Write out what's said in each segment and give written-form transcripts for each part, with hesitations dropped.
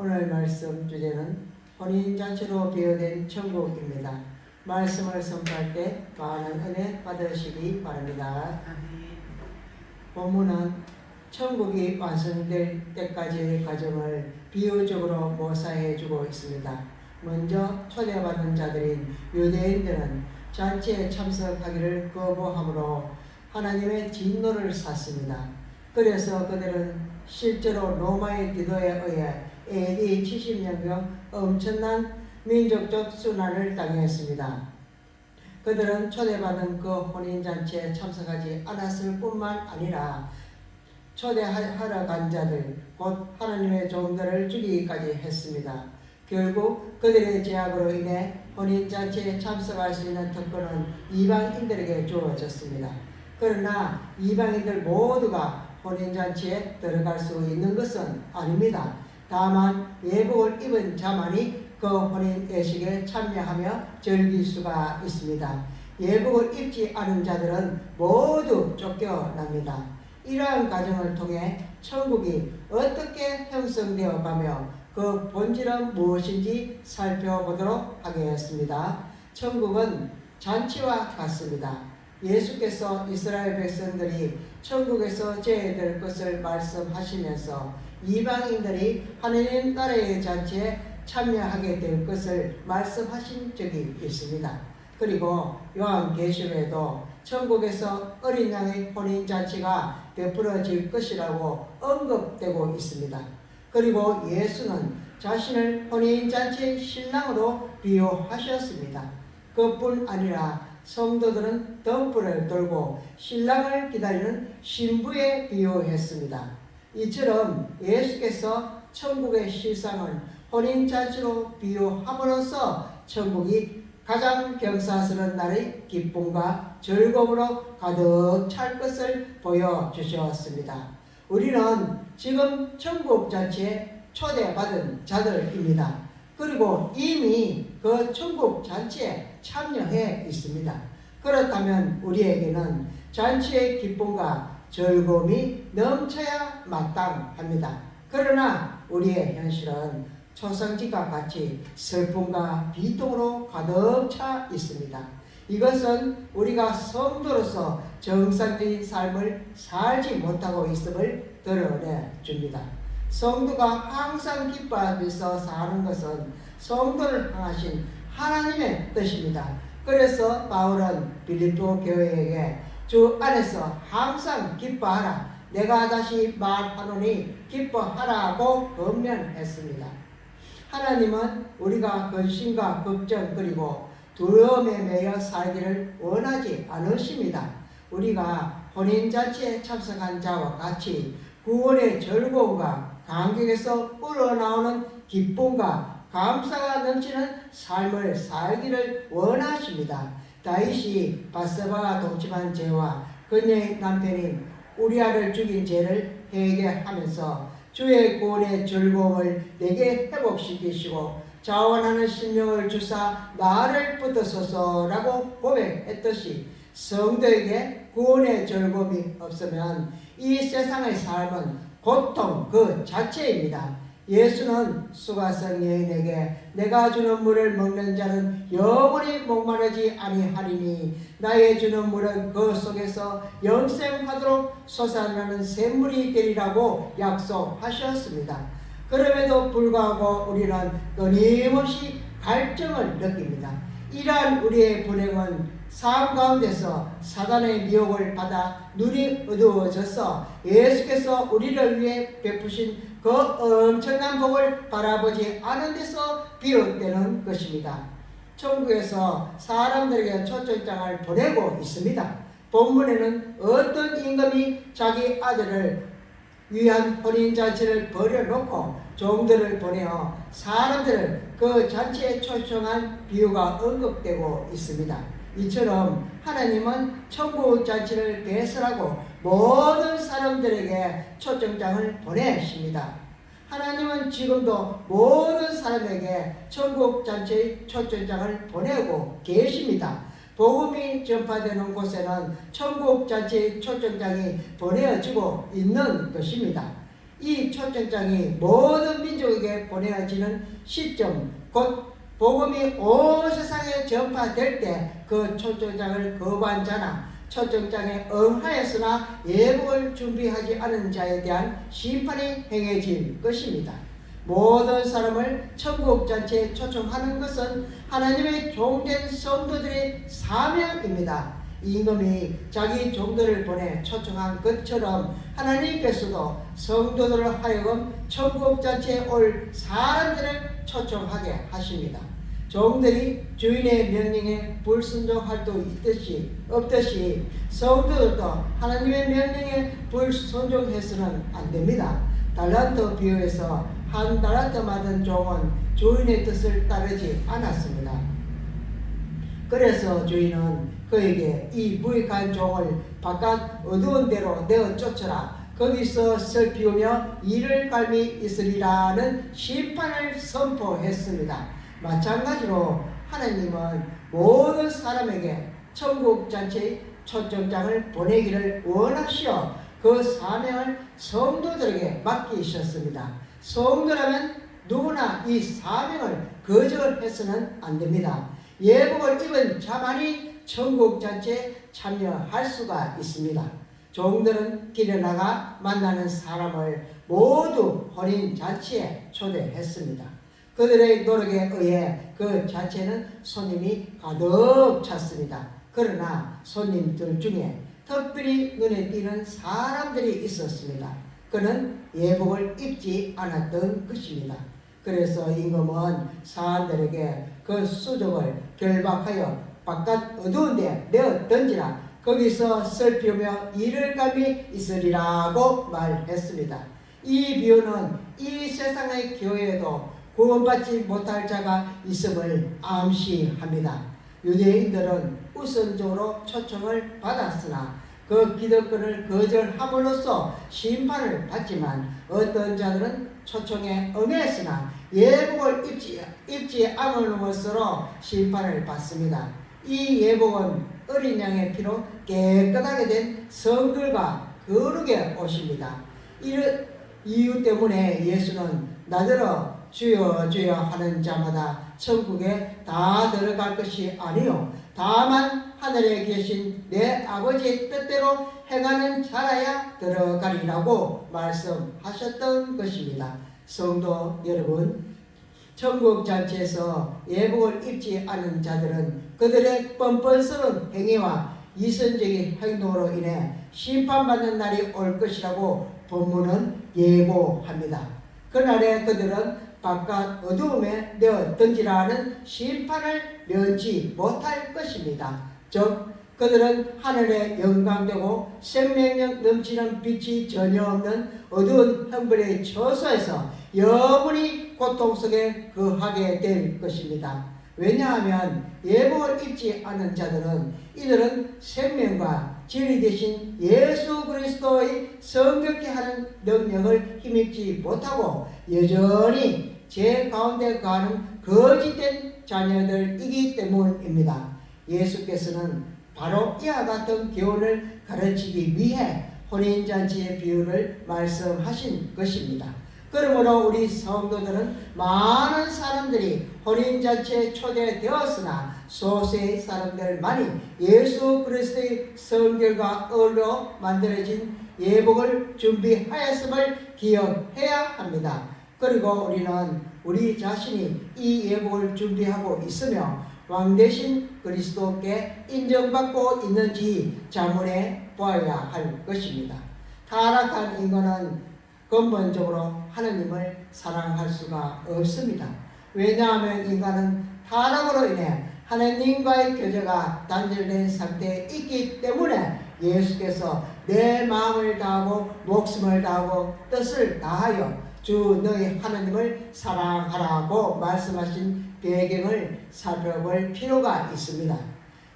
오늘 말씀 주제는 혼인잔치로 비유된 천국입니다. 말씀을 선포할 때 많은 은혜 받으시기 바랍니다. 본문은 천국이 완성될 때까지의 과정을 비유적으로 묘사해 주고 있습니다. 먼저 초대받은 자들인 유대인들은 잔치에 참석하기를 거부함으로 하나님의 진노를 샀습니다. 그래서 그들은 실제로 로마의 디도에 의해 AD 70년경 엄청난 민족적 순환을 당했습니다. 그들은 초대받은 그 혼인잔치에 참석하지 않았을 뿐만 아니라 초대하러 간 자들, 곧 하나님의 종들을 죽이기까지 했습니다. 결국 그들의 제약으로 인해 혼인잔치에 참석할 수 있는 특권은 이방인들에게 주어졌습니다. 그러나 이방인들 모두가 혼인잔치에 들어갈 수 있는 것은 아닙니다. 다만 예복을 입은 자만이 그 혼인 예식에 참여하며 즐길 수가 있습니다. 예복을 입지 않은 자들은 모두 쫓겨납니다. 이러한 과정을 통해 천국이 어떻게 형성되어 가며 그 본질은 무엇인지 살펴보도록 하겠습니다. 천국은 잔치와 같습니다. 예수께서 이스라엘 백성들이 천국에서 제해될 것을 말씀하시면서 이방인들이 하나님 나라의 잔치에 참여하게 될 것을 말씀하신 적이 있습니다. 그리고 요한계시록에도 천국에서 어린 양의 혼인잔치가 베풀어질 것이라고 언급되고 있습니다. 그리고 예수는 자신을 혼인잔치의 신랑으로 비유하셨습니다. 그뿐 아니라 성도들은 덤불을 돌고 신랑을 기다리는 신부에 비유했습니다. 이처럼 예수께서 천국의 실상을 혼인잔치로 비유함으로써 천국이 가장 경사스러운 날의 기쁨과 즐거움으로 가득 찰 것을 보여주셨습니다. 우리는 지금 천국잔치에 초대받은 자들입니다. 그리고 이미 그 천국잔치에 참여해 있습니다. 그렇다면 우리에게는 잔치의 기쁨과 즐거움이 넘쳐야 마땅합니다. 그러나 우리의 현실은 초상집과 같이 슬픔과 비통으로 가득 차 있습니다. 이것은 우리가 성도로서 정상적인 삶을 살지 못하고 있음을 드러내 줍니다. 성도가 항상 기뻐하면서 사는 것은 성도를 향하신 하나님의 뜻입니다. 그래서 바울은 빌립보 교회에게 주 안에서 항상 기뻐하라. 내가 다시 말하노니 기뻐하라고 권면했습니다. 하나님은 우리가 근심과 걱정 그리고 두려움에 매여 살기를 원하지 않으십니다. 우리가 혼인잔치에 참석한 자와 같이 구원의 즐거움과 감격에서 우러나오는 기쁨과 감사가 넘치는 삶을 살기를 원하십니다. 다윗이 바세바와 동침한 죄와 그녀의 남편인 우리아를 죽인 죄를 회개하면서 주의 구원의 즐거움을 내게 회복시키시고 자원하는 심령을 주사 나를 붙드소서라고 고백했듯이 성도에게 구원의 즐거움이 없으면 이 세상의 삶은 고통 그 자체입니다. 예수는 수가성 여인에게 내가 주는 물을 먹는 자는 영원히 목마르지 아니하리니 나의 주는 물은 그 속에서 영생하도록 솟아나는 샘물이 되리라고 약속하셨습니다. 그럼에도 불구하고 우리는 끊임없이 갈증을 느낍니다. 이러한 우리의 불행은 삶 가운데서 사단의 미혹을 받아 눈이 어두워져서 예수께서 우리를 위해 베푸신 그 엄청난 복을 바라보지 않은 데서 비롯되는 것입니다. 천국에서 사람들에게 초청장을 보내고 있습니다. 본문에는 어떤 임금이 자기 아들을 위한 혼인잔치를 벌여놓고 종들을 보내어 사람들을 그 잔치에 초청한 비유가 언급되고 있습니다. 이처럼 하나님은 천국잔치를 개설하고 모든 사람들에게 초청장을 보내십니다. 하나님은 지금도 모든 사람에게 천국잔치의 초청장을 보내고 계십니다. 복음이 전파되는 곳에는 천국잔치의 초청장이 보내어지고 있는 것입니다. 이 초청장이 모든 민족에게 보내어지는 시점, 곧 복음이 온 세상에 전파될 때 그 초청장을 거부한 자나 초청장에 응하였으나 예복을 준비하지 않은 자에 대한 심판이 행해질 것입니다. 모든 사람을 천국잔치에 초청하는 것은 하나님의 종된 성도들의 사명입니다. 임금이 자기 종들을 보내 초청한 것처럼 하나님께서도 성도들을 하여금 천국잔치에 올 사람들을 초청하게 하십니다. 종들이 주인의 명령에 불순종할 수 없듯이 성도들도 하나님의 명령에 불순종해서는 안 됩니다. 달란트 비유에서 한 달란트 받은 종은 주인의 뜻을 따르지 않았습니다. 그래서 주인은 그에게 이 무익한 종을 바깥 어두운 데로 내어 쫓아라. 거기서 슬피우며 이를 갈미 있으리라는 심판을 선포했습니다. 마찬가지로 하나님은 모든 사람에게 천국잔치 초청장을 보내기를 원하시어 그 사명을 성도들에게 맡기셨습니다. 성도라면 누구나 이 사명을 거절해서는 안 됩니다. 예복을 입은 자만이 천국잔치에 참여할 수가 있습니다. 종들은 길에 나가 만나는 사람을 모두 혼인잔치에 초대했습니다. 그들의 노력에 의해 그 잔치에는 손님이 가득 찼습니다. 그러나 손님들 중에 특별히 눈에 띄는 사람들이 있었습니다. 그는 예복을 입지 않았던 것입니다. 그래서 임금은 사람들에게 그 수족을 결박하여 바깥 어두운 데 내어 던지라. 거기서 슬피우며 이를 갈미 있으리라고 말했습니다. 이 비유는 이 세상의 교회에도 구원받지 못할 자가 있음을 암시합니다. 유대인들은 우선적으로 초청을 받았으나 그 기득권을 거절함으로써 심판을 받지만 어떤 자들은 초청에 응했으나 예복을 입지 않은 것으로 심판을 받습니다. 이 예복은 어린 양의 피로 깨끗하게 된 성들과 거룩의 옷입니다. 이런 이유 때문에 예수는 나더러 주여 주여 하는 자마다 천국에 다 들어갈 것이 아니요 다만 하늘에 계신 내 아버지의 뜻대로 행하는 자라야 들어가리라고 말씀하셨던 것입니다. 성도 여러분, 천국잔치에서 예복을 입지 않은 자들은 그들의 뻔뻔스러운 행위와 이선적인 행동으로 인해 심판받는 날이 올 것이라고 본문은 예고합니다. 그날에 그들은 바깥 어두움에 내어 던지라는 심판을 면치 못할 것입니다. 즉 그들은 하늘에 영광되고 생명력 넘치는 빛이 전혀 없는 어두운 형벌의 처소에서 영원히 고통 속에 거하게 될 것입니다. 왜냐하면 예복을 입지 않은 자들은 이들은 생명과 진리 되신 예수 그리스도의 성결케 하는 능력을 힘입지 못하고 여전히 죄 가운데 가는 거짓된 자녀들이기 때문입니다. 예수께서는 바로 이와 같은 교훈을 가르치기 위해 혼인잔치의 비유를 말씀하신 것입니다. 그러므로 우리 성도들은 많은 사람들이 혼인잔치에 초대되었으나 소수의 사람들만이 예수 그리스도의 성결과 의로 만들어진 예복을 준비하였음을 기억해야 합니다. 그리고 우리는 우리 자신이 이 예복을 준비하고 있으며 왕 대신 그리스도께 인정받고 있는지 자문해 보아야 할 것입니다. 타락한 인간은 근본적으로 하나님을 사랑할 수가 없습니다. 왜냐하면 인간은 타락으로 인해 하나님과의 교제가 단절된 상태에 있기 때문에 예수께서 내 마음을 다하고 목숨을 다하고 뜻을 다하여 주 너희 하나님을 사랑하라고 말씀하신 배경을 살펴볼 필요가 있습니다.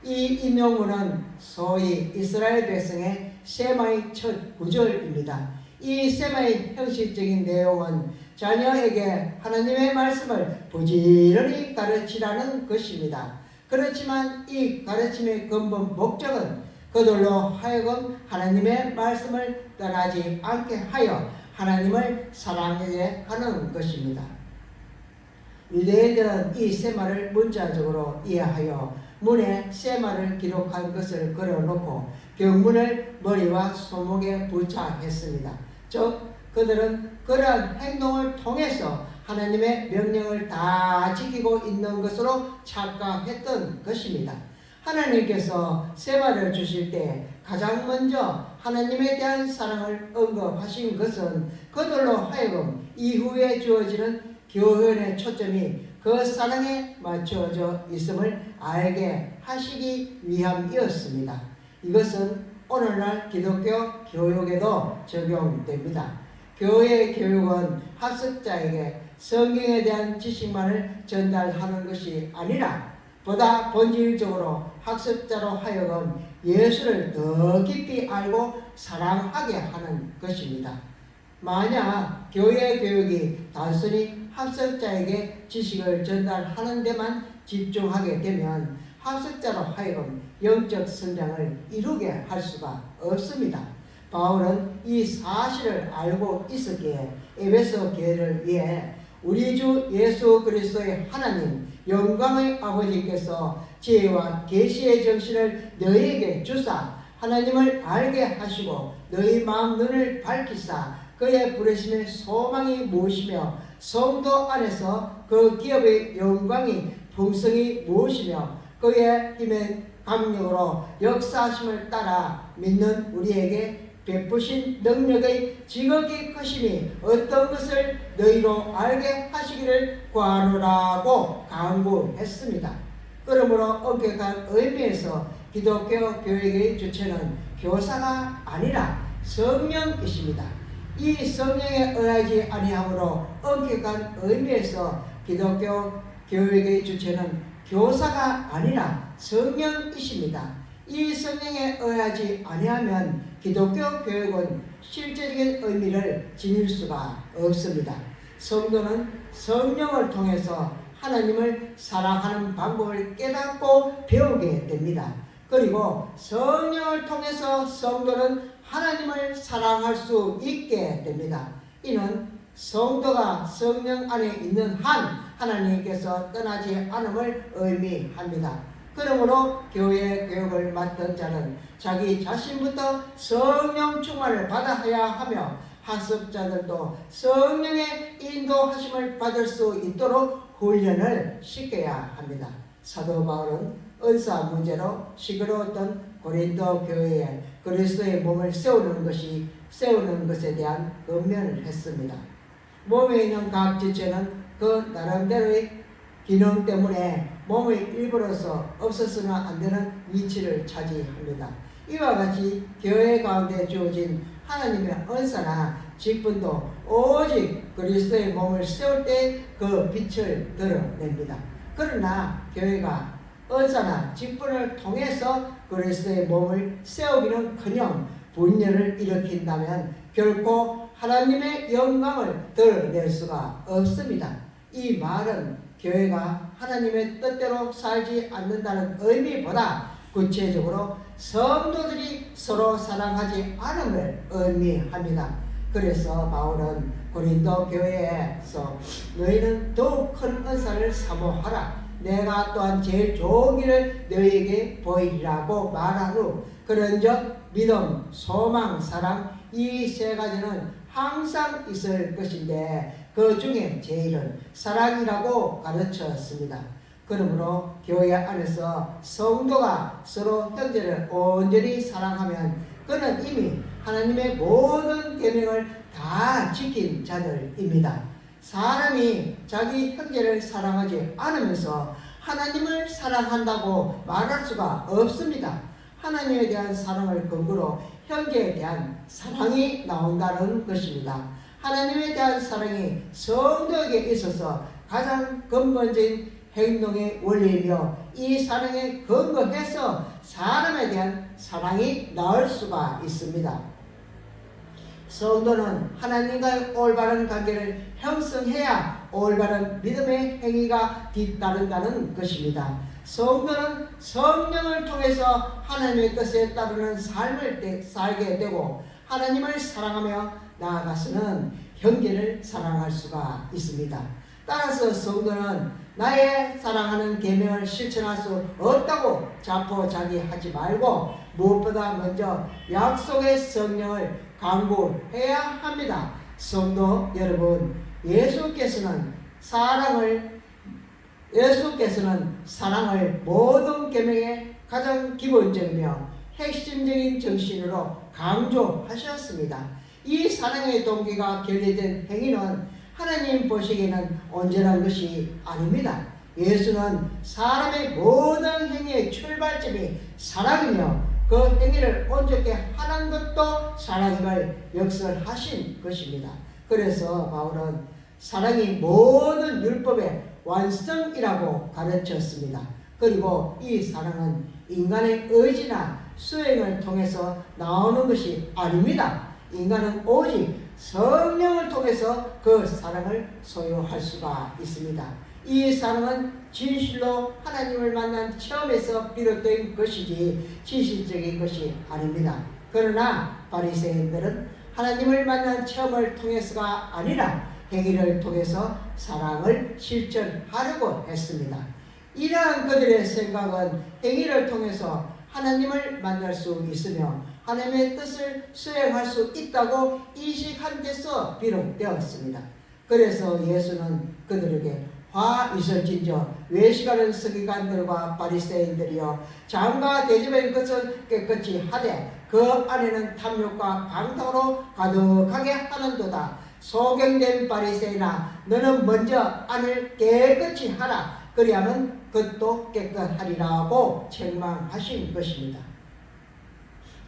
이 인용문은 소위 이스라엘 백성의 세마의 첫 구절입니다. 이 세마의 형식적인 내용은 자녀에게 하나님의 말씀을 부지런히 가르치라는 것입니다. 그렇지만 이 가르침의 근본 목적은 그들로 하여금 하나님의 말씀을 떠나지 않게 하여 하나님을 사랑하게 하는 것입니다. 유대인들은 이 세마를 문자적으로 이해하여 문에 세마를 기록한 것을 그려놓고 경문을 머리와 손목에 부착했습니다. 즉 그들은 그러한 행동을 통해서 하나님의 명령을 다 지키고 있는 것으로 착각했던 것입니다. 하나님께서 세마를 주실 때 가장 먼저 하나님에 대한 사랑을 언급하신 것은 그들로 하여금 이후에 주어지는 교훈의 초점이 그 사랑에 맞춰져 있음을 알게 하시기 위함이었습니다. 이것은 오늘날 기독교 교육에도 적용됩니다. 교회 교육은 학습자에게 성경에 대한 지식만을 전달하는 것이 아니라 보다 본질적으로 학습자로 하여금 예수를 더 깊이 알고 사랑하게 하는 것입니다. 만약 교회 교육이 단순히 학습자에게 지식을 전달하는 데만 집중하게 되면 학습자로 하여금 영적 성장을 이루게 할 수가 없습니다. 바울은 이 사실을 알고 있었기에 에베소 교회를 위해 우리 주 예수 그리스도의 하나님 영광의 아버지께서 지혜와 계시의 정신을 너희에게 주사 하나님을 알게 하시고 너희 마음 눈을 밝히사 그의 부르심의 소망이 무엇이며 성도 안에서 그 기업의 영광이 풍성이 무엇이며 그의 힘의 강력으로 역사하심을 따라 믿는 우리에게 베푸신 능력의 지극히 크심이 어떤 것을 너희로 알게 하시기를 구하노라고 강구했습니다. 그러므로 엄격한 의미에서 기독교 교육의 주체는 교사가 아니라 성령이십니다. 이 성령에 의하지 아니하므로 엄격한 의미에서 기독교 교육의 주체는 교사가 아니라 성령이십니다. 이 성령에 의하지 아니하면 기독교 교육은 실제적인 의미를 지닐 수가 없습니다. 성도는 성령을 통해서 하나님을 사랑하는 방법을 깨닫고 배우게 됩니다. 그리고 성령을 통해서 성도는 하나님을 사랑할 수 있게 됩니다. 이는 성도가 성령 안에 있는 한 하나님께서 떠나지 않음을 의미합니다. 그러므로 교회 교육을 맡은 자는 자기 자신부터 성령 충만을 받아야 하며 학습자들도 성령의 인도하심을 받을 수 있도록 훈련을 시켜야 합니다. 사도 바울은 은사 문제로 시끄러웠던 고린도 교회에 그리스도의 몸을 세우는 것에 대한 권면을 했습니다. 몸에 있는 각 지체는 그 나름대로의 기능 때문에 몸의 일부로서 없어서는 안 되는 위치를 차지합니다. 이와 같이 교회 가운데 주어진 하나님의 은사나 직분도 오직 그리스도의 몸을 세울 때 그 빛을 드러냅니다. 그러나 교회가 은사나 직분을 통해서 그리스도의 몸을 세우기는커녕 분열을 일으킨다면 결코 하나님의 영광을 드러낼 수가 없습니다. 이 말은 교회가 하나님의 뜻대로 살지 않는다는 의미보다 구체적으로 성도들이 서로 사랑하지 않음을 의미합니다. 그래서 바울은 고린도 교회에서 너희는 더욱 큰 은사를 사모하라. 내가 또한 제일 좋은 길을 너희에게 보이리라고 말한 후 그런즉 믿음, 소망, 사랑 이 세 가지는 항상 있을 것인데 그 중에 제일은 사랑이라고 가르쳤습니다. 그러므로 교회 안에서 성도가 서로 형제를 온전히 사랑하면 그는 이미 하나님의 모든 계명을 다 지킨 자들입니다. 사람이 자기 형제를 사랑하지 않으면서 하나님을 사랑한다고 말할 수가 없습니다. 하나님에 대한 사랑을 근거로 형제에 대한 사랑이 나온다는 것입니다. 하나님에 대한 사랑이 성도에게 있어서 가장 근본적인 행동의 원리이며 이 사랑에 근거해서 사람에 대한 사랑이 나올 수가 있습니다. 성도는 하나님과의 올바른 관계를 형성해야 올바른 믿음의 행위가 뒤따른다는 것입니다. 성도는 성령을 통해서 하나님의 뜻에 따르는 삶을 살게 되고 하나님을 사랑하며 나아가서는 형제를 사랑할 수가 있습니다. 따라서 성도는 나의 사랑하는 계명을 실천할 수 없다고 자포자기하지 말고 무엇보다 먼저 약속의 성령을 강구해야 합니다. 성도 여러분, 예수께서는 사랑을 모든 계명의 가장 기본적이며 핵심적인 정신으로 강조하셨습니다. 이 사랑의 동기가 결여된 행위는 하나님 보시기에는 온전한 것이 아닙니다. 예수는 사람의 모든 행위의 출발점이 사랑이며 그 행위를 온전케 하는 것도 사랑임을 역설하신 것입니다. 그래서 바울은 사랑이 모든 율법의 완성이라고 가르쳤습니다. 그리고 이 사랑은 인간의 의지나 수행을 통해서 나오는 것이 아닙니다. 인간은 오직 성령을 통해서 그 사랑을 소유할 수가 있습니다. 이 사랑은 진실로 하나님을 만난 체험에서 비롯된 것이지 지식적인 것이 아닙니다. 그러나 바리새인들은 하나님을 만난 체험을 통해서가 아니라 행위를 통해서 사랑을 실천하려고 했습니다. 이러한 그들의 생각은 행위를 통해서 하나님을 만날 수 있으며 하나님의 뜻을 수행할 수 있다고 인식한 데서 비롯되었습니다. 그래서 예수는 그들에게 화 있을진저 외식하는 서기관들과 바리새인들이여 장과 대접의 것을 깨끗이 하되 그 안에는 탐욕과 방탕으로 가득하게 하는도다. 소경된 바리새인아, 너는 먼저 안을 깨끗이 하라. 그리하면 그것도 깨끗하리라고 책망하신 것입니다.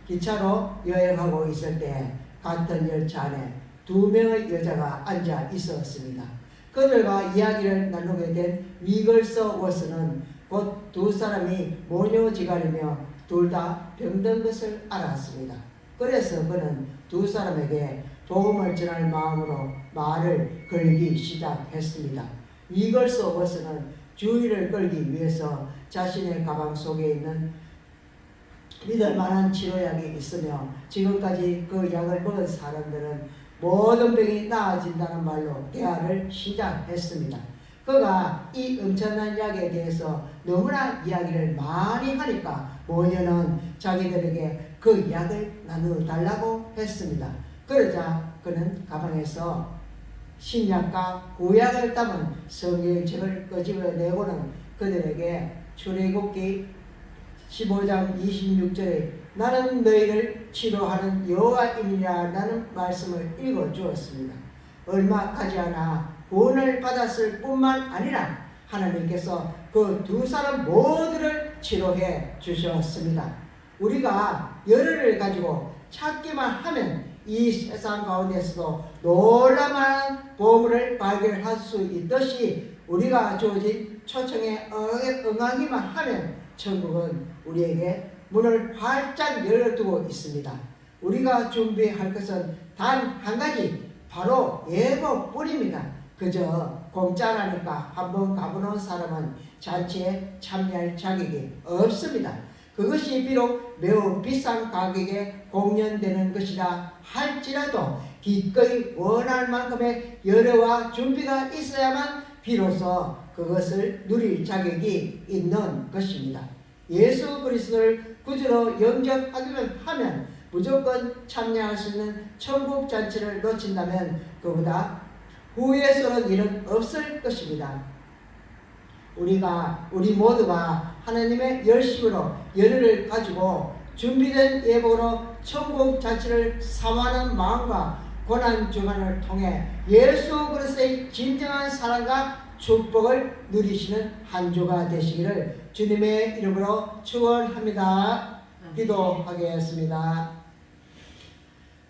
기차로 여행하고 있을 때 같은 열차 안에 2명의 여자가 앉아 있었습니다. 그들과 이야기를 나누게 된 위글서 워스는 곧 두 사람이 모녀지간이며 둘 다 병든 것을 알았습니다. 그래서 그는 두 사람에게 복음을 전할 마음으로 말을 걸기 시작했습니다. 위글서 워스는 주의를 끌기 위해서 자신의 가방 속에 있는 믿을 만한 치료약이 있으며 지금까지 그 약을 먹은 사람들은 모든 병이 나아진다는 말로 대화를 시작했습니다. 그가 이 엄청난 약에 대해서 너무나 이야기를 많이 하니까 모녀는 자기들에게 그 약을 나눠달라고 했습니다. 그러자 그는 가방에서 신약과 구약을 담은 성경책을 끄집어내고는 그들에게 출애굽기 15장 26절에 나는 너희를 치료하는 여호와이니라 라는 말씀을 읽어주었습니다. 얼마 가지 않아 구원을 받았을 뿐만 아니라 하나님께서 그 두 사람 모두를 치료해 주셨습니다. 우리가 열의를 가지고 찾기만 하면 이 세상 가운데서도 놀라운 보물을 발견할 수 있듯이 우리가 주어진 초청에 응하기만 하면 천국은 우리에게 문을 활짝 열어두고 있습니다. 우리가 준비할 것은 단 한 가지, 바로 예복뿐입니다. 그저 공짜라니까 한번 가보는 사람은 잔치에 참여할 자격이 없습니다. 그것이 비록 매우 비싼 가격에 공연되는 것이라 할지라도 기꺼이 원할 만큼의 열의와 준비가 있어야만 비로소 그것을 누릴 자격이 있는 것입니다. 예수 그리스도를 구주로 영접하기만 하면 무조건 참여할 수 있는 천국 잔치를 놓친다면 그보다 후회스러운 일은 없을 것입니다. 우리 모두가 하나님의 열심으로 열의를 가지고 준비된 예복으로 천국 잔치를 사모하는 마음과 고난주간을 통해 예수 그리스도의 진정한 사랑과 축복을 누리시는 한 주가 되시기를 주님의 이름으로 축원합니다. 기도하겠습니다.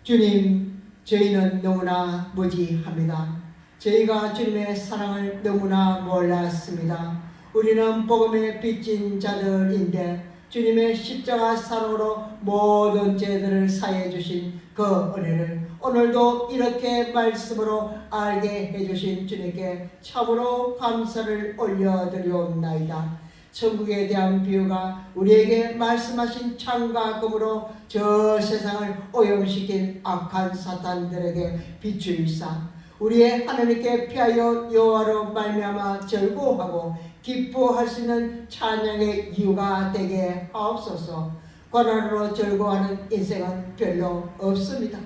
주님, 저희는 너무나 무지합니다. 저희가 주님의 사랑을 너무나 몰랐습니다. 우리는 복음에 빚진 자들인데 주님의 십자가 사랑으로 모든 죄들을 사해 주신 그 은혜를 오늘도 이렇게 말씀으로 알게 해주신 주님께 참으로 감사를 올려드리옵나이다. 천국에 대한 비유가 우리에게 말씀하신 창과 금으로 저 세상을 오염시킨 악한 사탄들에게 비추이사 우리의 하나님께 피하여 여호와로 말미암아 즐거워하고 기뻐할 수 있는 찬양의 이유가 되게 하옵소서. 고난으로 즐거워하는 인생은 별로 없습니다.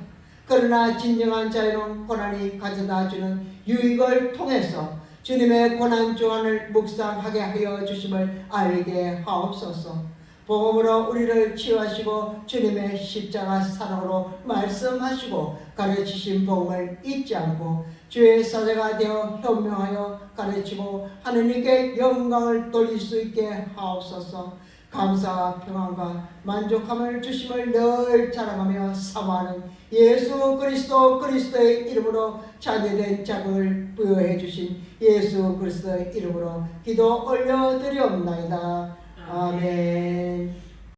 그러나 진정한 자유는 고난이 가져다주는 유익을 통해서 주님의 고난 조항을 묵상하게 하여 주심을 알게 하옵소서. 복음으로 우리를 치유하시고 주님의 십자가 사랑으로 말씀하시고 가르치신 복음을 잊지 않고 주의 사제가 되어 현명하여 가르치고 하느님께 영광을 돌릴 수 있게 하옵소서. 감사와 평안과 만족함을 주심을 늘 자랑하며 사모하는 예수 그리스도의 이름으로 자녀된 자격을 부여해 주신 예수 그리스도의 이름으로 기도 올려드리옵나이다. 아멘.